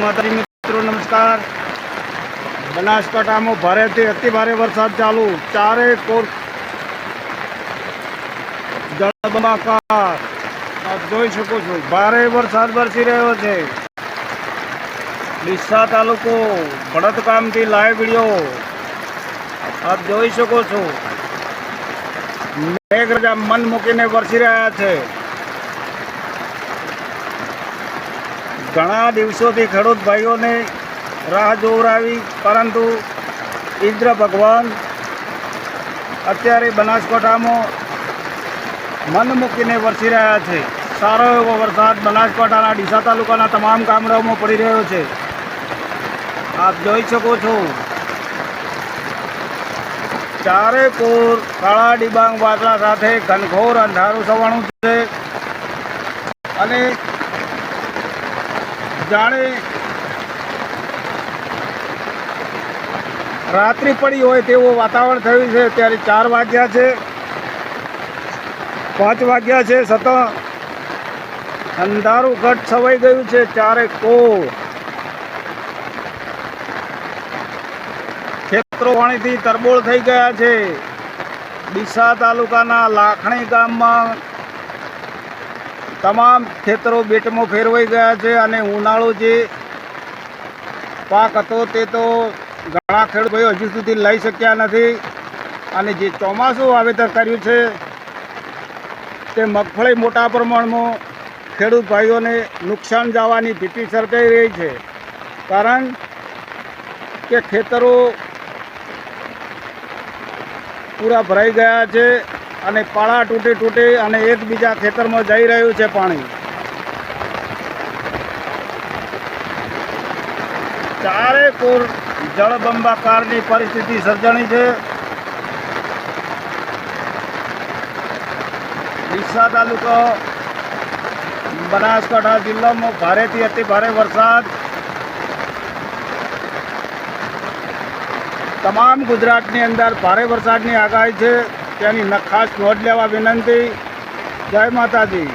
માતાજી મિત્રો, નમસ્કાર। બનાસકાંઠામાં ભારેથી અતિ ભારે વરસાદ ચાલુ, ચારે કોર જળબંબાકાર। આપ જોઈ શકો છો, ભારે વરસાદ વરસી રહ્યો છે। ડીસા તાલુકો ભડતગામથી લાઈવ વિડીયો આપ જોઈ શકો છો। મેઘરાજા મન મૂકીને વરસી રહ્યા છે। ઘણા દિવસોથી ખેડૂત ભાઈઓને રાહ જોવરાવી, પરંતુ ઇન્દ્ર ભગવાન અત્યારે બનાસકાંઠામાં મન મૂકીને વરસી રહ્યા છે। સારો એવો વરસાદ બનાસકાંઠાના ડીસા તાલુકાના તમામ ગામડાઓમાં પડી રહ્યો છે। આપ જોઈ શકો છો, ચારે કોર કાળા ડિબાંગ વાદળા સાથે ઘનઘોર અંધારું છવાણું છે અને જાણે રાત્રિ પડી હોય તેવું વાતાવરણ થયું છે। ત્યારે 4 વાગ્યા છે, 5 વાગ્યા છે, છતાં અંધારું ઘટ છવાઈ ગયું છે। ચારે કોર ખેતરો પાણીથી તરબોળ થઈ ગયા છે। ડીસા તાલુકાના લાખણી ગામમાં તમામ ખેતરો બેટમાં ફેરવાઈ ગયા છે અને ઉનાળો જે પાક હતો તે તો ઘણા ખેડૂત ભાઈઓ હજુ સુધી લઈ શક્યા નથી અને જે ચોમાસું વાવેતર કર્યું છે તે મગફળી મોટા પ્રમાણમાં ખેડૂત ભાઈઓને નુકસાન જવાની ભીતિ સર્જાઈ રહી છે, કારણ કે ખેતરો પૂરા ભરાઈ ગયા છે અને પાળા તૂટી અને એકબીજા ખેતરમાં જઈ રહ્યું છે પાણી। ચારે કોર જળબંબાકારની પરિસ્થિતિ સર્જાણી છે। ડીસા તાલુકો બનાસકાંઠા જિલ્લામાં ભારેથી અતિ ભારે વરસાદ। તમામ ગુજરાતની અંદર ભારે વરસાદની આગાહી છે, તેની ખાસ નોંધ લેવા વિનંતી। જય માતાજી।